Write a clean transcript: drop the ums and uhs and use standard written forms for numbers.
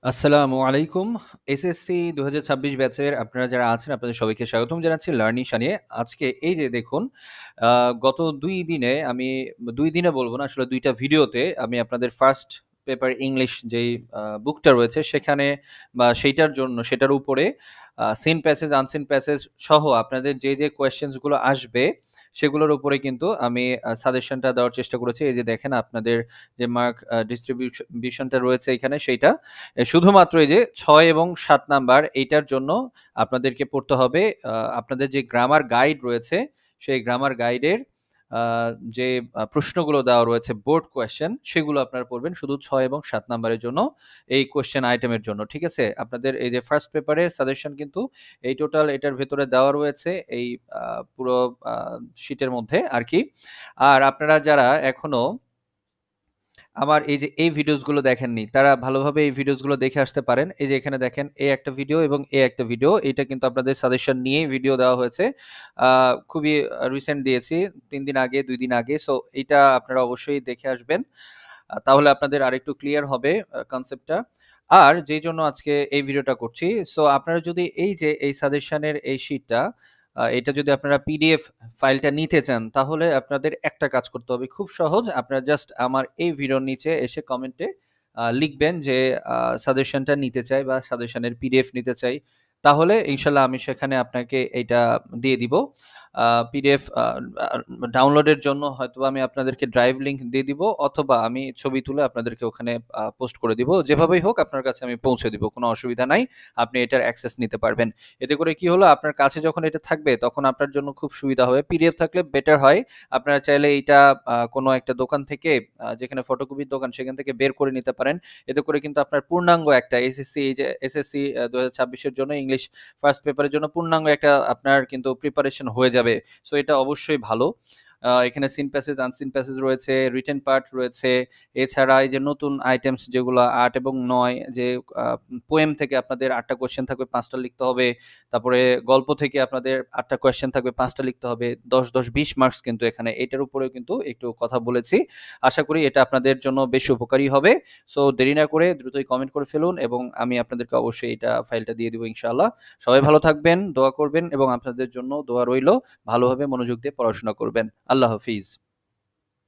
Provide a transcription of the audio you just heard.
আসসালামু আলাইকুম। এসএসসি ২০২৬ ব্যাচের আপনারা যারা আছেন আপনাদের সবাইকে স্বাগতম জানাচ্ছি লার্নিং নিয়ে। আজকে এই যে দেখুন আ গত ২ দিনে আমি ২ দিনে বলব না আসলে ২ টা ভিডিওতে আমি আপনাদের ফার্স্ট পেপার ইংলিশ যেই বুকটা রয়েছে সেখানে বা সেইটার জন্য সেটার উপরে সিন প্যাসেজ, আনসিন প্যাসেজ সহ আপনাদের যে কোয়েশ্চেনস গুলো আসবে সেগুলোর উপরে কিন্তু আমি সাজেশনটা দেওয়ার চেষ্টা করেছি। এই যে দেখেন আপনাদের যে মার্ক ডিস্ট্রিবিউশনটা রয়েছে এখানে সেইটা। শুধুমাত্র এই যে ৬ এবং ৭ নাম্বার এইটার জন্য আপনাদেরকে পড়তে হবে আপনাদের যে গ্রামার গাইড রয়েছে সেই গ্রামার গাইডের আ যে প্রশ্নগুলো দেওয়া রয়েছে বোর্ড কোয়েশ্চেন সেগুলো আপনারা পড়বেন শুধু ৬ এবং ৭ নাম্বারের জন্য এই কোয়েশ্চেন আইটেমের জন্য। ঠিক আছে? আপনাদের এই যে ফার্স্ট পেপারের সাজেশন কিন্তু এই টোটাল এটার ভেতরে দেওয়া রয়েছে এই আ পুরো আ শিটের মধ্যে আরকি। আর আপনারা যারা এখনো আমার এই যে এই ভিডিওস গুলো দেখেননি তারা ভালোভাবে এই ভিডিওস গুলো দেখে আসতে পারেন। এই যে এখানে দেখেন এই একটা ভিডিও এবং এই একটা ভিডিও। এটা কিন্তু আপনাদের সাজেশন নিয়েই ভিডিও দেওয়া হয়েছে। আ খুবই রিসেন্ট দিয়েছি ৩ দিন আগে, ২ দিন আগে। সো এইটা আপনারা অবশ্যই দেখে আসবেন। তাহলে আপনাদের আরেকটু ক্লিয়ার হবে কনসেপ্টটা। আর যেই জন্য আজকে এই ভিডিওটা করছি, সো আপনারা যদি এই যে এই সাজেশনের এই শিটটা এটা যদি আপনারা পিডিএফ ফাইলটা নিতে চান, তাহলে আপনাদের একটা কাজ করতে হবে। খুব সহজ। আপনারা জাস্ট আমার এই ভিডিওর নিচে এসে কমেন্টে লিখবেন যে সাজেশনটা নিতে চাই বা সাজেশনের পিডিএফ নিতে চাই। তাহলে ইনশাআল্লাহ আমি সেখানে আপনাকে এইটা দিয়ে দিব। পিডিএফ আ ডাউনলোডের জন্য হয়তোবা আমি আপনাদেরকে ড্রাইভ লিংক দিয়ে দিব অথবা আমি ছবি তুলে আপনাদেরকে ওখানে পোস্ট করে দিব। যেভাবেই হোক আপনার কাছে আমি পৌঁছে দিব। কোনো অসুবিধা নাই। আপনি এটার অ্যাক্সেস নিতে পারবেন। এতে করে কি হলো আপনার কাছে যখন এটা থাকবে তখন আপনার জন্য খুব সুবিধা হবে। পিডিএফ থাকলে বেটার হয়। আপনারা চাইলে এইটা কোনো একটা দোকান থেকে যেখানে ফটোকপির দোকান সেখান থেকে বের করে নিতে পারেন। এতে করে কিন্তু আপনার পূর্ণাঙ্গ একটা এসএসসি এই যে এসএসসি ২০২৬ এর জন্য ইংলিশ ফার্স্ট পেপারের জন্য পূর্ণাঙ্গ একটা আপনার কিন্তু প্রিপারেশন হয়ে যাবে। সো এটা অবশ্যই ভালো। এখানে সিন প্যাসেজ, আনসিন প্যাসেজ রয়েছে, রিটেন পার্ট রয়েছে। এছাড়া এই যে নতুন আইটেমস যেগুলো ৮ এবং ৯ যে আ পোয়েম থেকে আপনাদের ৮ টা কোয়েশ্চেন থাকবে ৫ টা লিখতে হবে। তারপরে গল্প থেকে আপনাদের ৮ টা কোয়েশ্চেন থাকবে ৫ টা লিখতে হবে। ১০, ১০, ২০ মার্কস কিন্তু এখানে এটার উপরেও কিন্তু একটু কথা বলেছি। আশা করি এটা আপনাদের জন্য বেশ উপকারী হবে। সো দেরি না করে দ্রুতই কমেন্ট করে ফেলুন এবং আমি আপনাদেরকে অবশ্যই এটা ফাইলটা দিয়ে দিব ইনশাআল্লাহ। সবাই ভালো থাকবেন, দোয়া করবেন এবং আপনাদের জন্য দোয়া রইল। ভালোভাবে মনোযোগ দিয়ে পড়াশোনা করবেন। আল্লাহ হাফিজ।